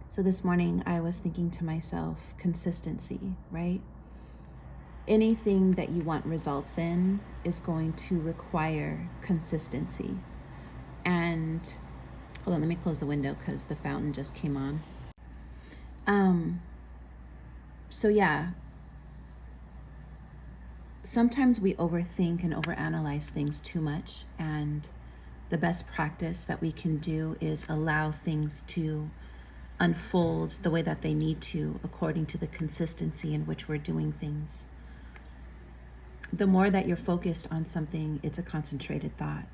So this morning I was thinking to myself, consistency, right? Anything that you want results in is going to require consistency. And hold on, let me close the window because the fountain just came on. So yeah, sometimes we overthink and overanalyze things too much, and the best practice that we can do is allow things to unfold the way that they need to, according to the consistency in which we're doing things. The more that you're focused on something, it's a concentrated thought.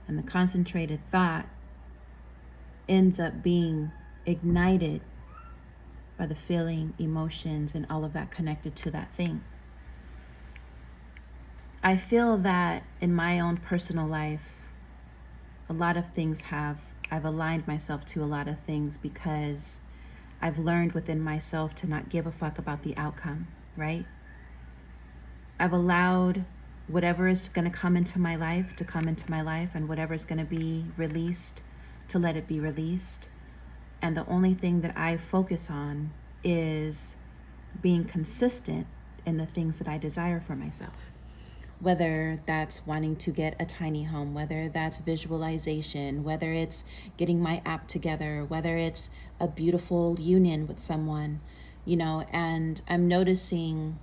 And the concentrated thought ends up being ignited by the feeling, emotions, and all of that connected to that thing. I feel that in my own personal life, a lot of things I've aligned myself to a lot of things because I've learned within myself to not give a fuck about the outcome, right? I've allowed whatever is going to come into my life to come into my life, and whatever is going to be released to let it be released. And the only thing that I focus on is being consistent in the things that I desire for myself. Whether that's wanting to get a tiny home, whether that's visualization, whether it's getting my app together, whether it's a beautiful union with someone, and I'm noticing,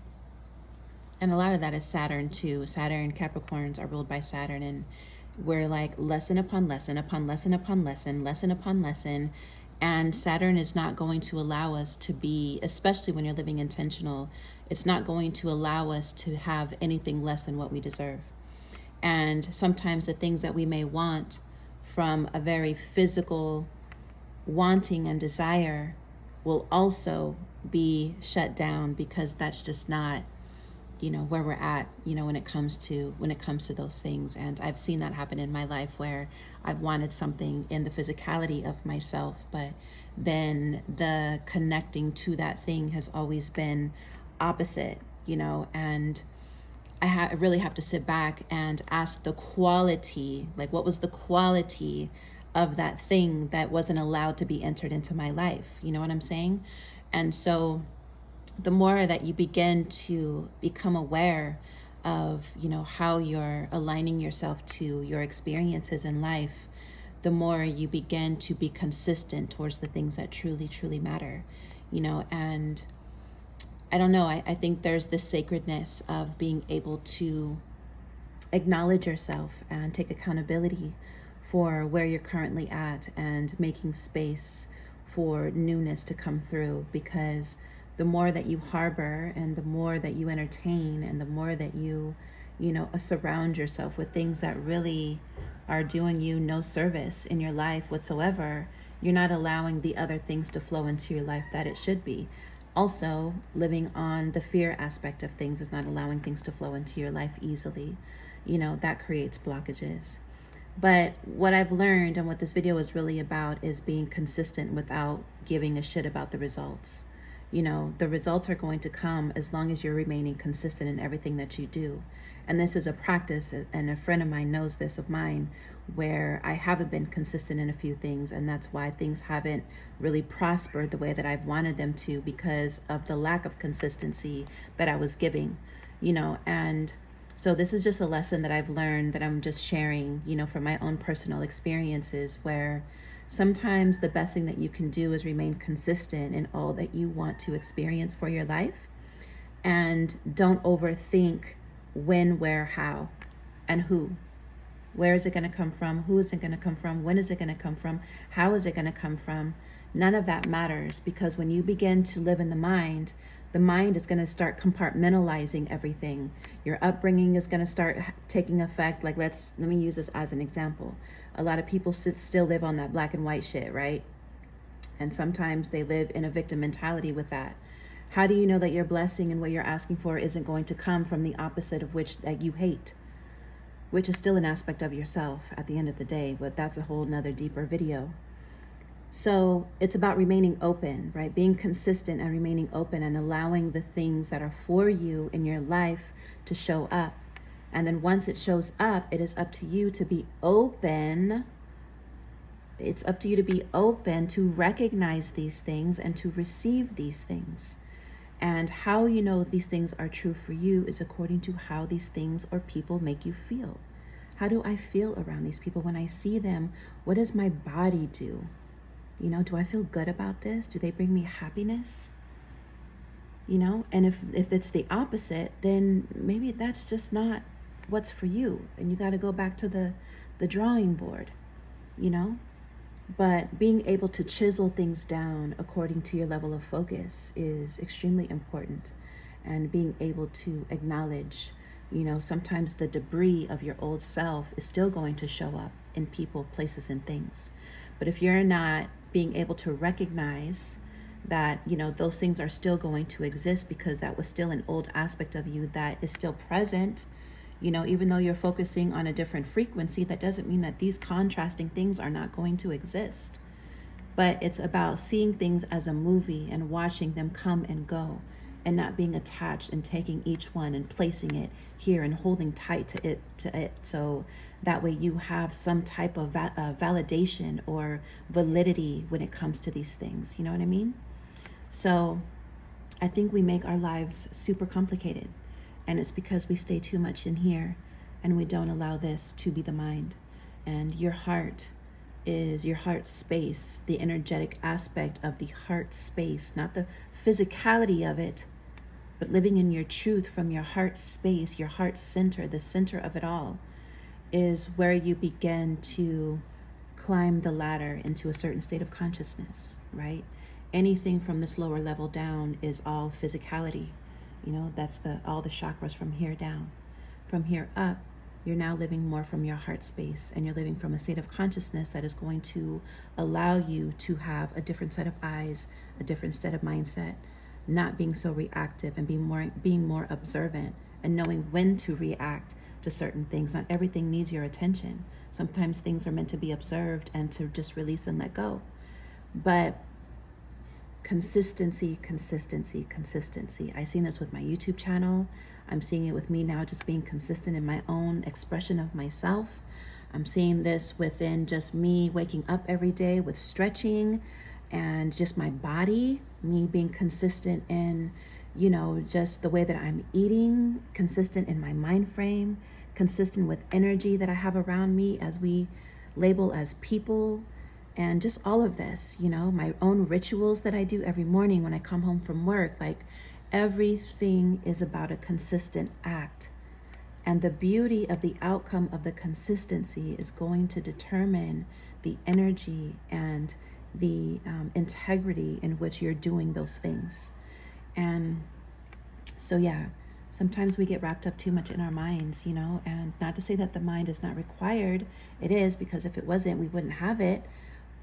and a lot of that is Saturn too. Saturn, Capricorns are ruled by Saturn, and we're like lesson upon lesson upon lesson upon lesson, lesson upon lesson. And Saturn is not going to allow us to be, especially when you're living intentional, it's not going to allow us to have anything less than what we deserve. And sometimes the things that we may want from a very physical wanting and desire will also be shut down because that's just not where we're at when it comes to those things. And I've seen that happen in my life where I've wanted something in the physicality of myself, but then the connecting to that thing has always been opposite, and I really have to sit back and ask the quality, like what was the quality of that thing that wasn't allowed to be entered into my life, you know what I'm saying? And so the more that you begin to become aware of, how you're aligning yourself to your experiences in life, the more you begin to be consistent towards the things that truly, truly matter, and I don't know, I think there's this sacredness of being able to acknowledge yourself and take accountability for where you're currently at and making space for newness to come through, because the more that you harbor and the more that you entertain and the more that you surround yourself with things that really are doing you no service in your life whatsoever, you're not allowing the other things to flow into your life that it should be. Also, living on the fear aspect of things is not allowing things to flow into your life easily. That creates blockages. But what I've learned and what this video is really about is being consistent without giving a shit about the results. The results are going to come as long as you're remaining consistent in everything that you do. And this is a practice, and a friend of mine knows this of mine, where I haven't been consistent in a few things, and that's why things haven't really prospered the way that I've wanted them to, because of the lack of consistency that I was giving, and so this is just a lesson that I've learned that I'm just sharing, from my own personal experiences, where sometimes the best thing that you can do is remain consistent in all that you want to experience for your life, and don't overthink when, where, how, and who. Where is it going to come from? Who is it going to come from? When is it going to come from? How is it going to come from? None of that matters, because when you begin to live in the mind is going to start compartmentalizing everything. Your upbringing is going to start taking effect. Like, let me use this as an example. A lot of people still live on that black and white shit, right? And sometimes they live in a victim mentality with that. How do you know that your blessing and what you're asking for isn't going to come from the opposite of which that you hate, which is still an aspect of yourself at the end of the day, but that's a whole nother deeper video. So it's about remaining open, right? Being consistent and remaining open and allowing the things that are for you in your life to show up. And then once it shows up, it is up to you to be open It's up to you to be open to recognize these things and to receive these things. And how you know these things are true for you is according to how these things or people make you feel. How do I feel around these people when I see them? What does my body do? You know, do I feel good about this? Do they bring me happiness? You know, and if it's the opposite, then maybe that's just not what's for you. And you got to go back to the drawing board, you know? But being able to chisel things down according to your level of focus is extremely important. And being able to acknowledge, you know, sometimes the debris of your old self is still going to show up in people, places, and things. But if you're not being able to recognize that, you know, those things are still going to exist because that was still an old aspect of you that is still present, you know, even though you're focusing on a different frequency, that doesn't mean that these contrasting things are not going to exist. But it's about seeing things as a movie and watching them come and go, and not being attached and taking each one and placing it here and holding tight to it, so that way you have some type of validation or validity when it comes to these things. You know what I mean? So I think we make our lives super complicated. And it's because we stay too much in here and we don't allow this to be the mind. And your heart is your heart space, the energetic aspect of the heart space, not the physicality of it, but living in your truth from your heart space, your heart center, the center of it all, is where you begin to climb the ladder into a certain state of consciousness, right? Anything from this lower level down is all physicality. You know, that's all the chakras from here down. From here up, you're now living more from your heart space, and you're living from a state of consciousness that is going to allow you to have a different set of eyes, a different set of mindset, not being so reactive and being more observant and knowing when to react to certain things. Not everything needs your attention. Sometimes things are meant to be observed and to just release and let go. But consistency, consistency, consistency. I've seen this with my YouTube channel. I'm seeing it with me now, just being consistent in my own expression of myself. I'm seeing this within just me waking up every day with stretching and just my body, me being consistent in, you know, just the way that I'm eating, consistent in my mind frame, consistent with energy that I have around me as we label as people. And just all of this, you know, my own rituals that I do every morning when I come home from work, like everything is about a consistent act. And the beauty of the outcome of the consistency is going to determine the energy and the integrity in which you're doing those things. And so, yeah, sometimes we get wrapped up too much in our minds, you know, and not to say that the mind is not required. It is, because if it wasn't, we wouldn't have it.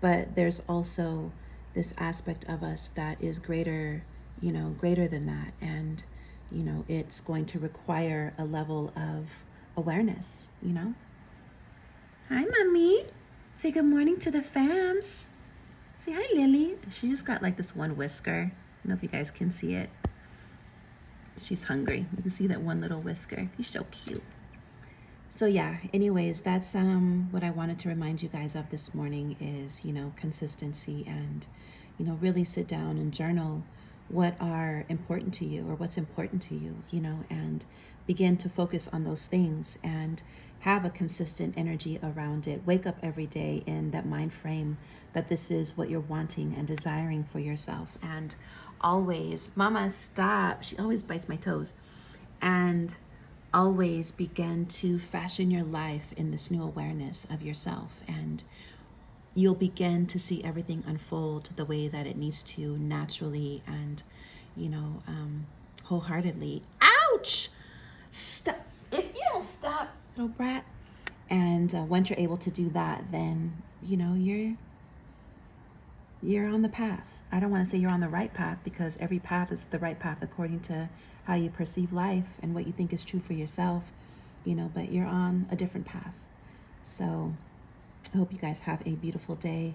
But there's also this aspect of us that is greater, you know, greater than that. And, you know, it's going to require a level of awareness, you know. Hi, Mommy. Say good morning to the fams. Say hi, Lily. She just got like this one whisker. I don't know if you guys can see it. She's hungry. You can see that one little whisker. He's so cute. So yeah, anyways, that's what I wanted to remind you guys of this morning is, you know, consistency, and, you know, really sit down and journal what are important to you or what's important to you, you know, and begin to focus on those things and have a consistent energy around it. Wake up every day in that mind frame that this is what you're wanting and desiring for yourself. And always, Mama, stop. She always bites my toes. And always begin to fashion your life in this new awareness of yourself, and you'll begin to see everything unfold the way that it needs to, naturally and, you know, wholeheartedly. Ouch! Stop. If you don't stop, little brat. And once you're able to do that, then, you know, you're on the path. I don't want to say you're on the right path, because every path is the right path according to how you perceive life and what you think is true for yourself, you know, but you're on a different path. So I hope you guys have a beautiful day.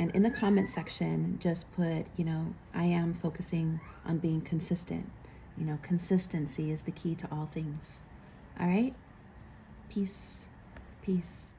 And in the comment section, just put, you know, I am focusing on being consistent. You know, consistency is the key to all things. All right? Peace. Peace.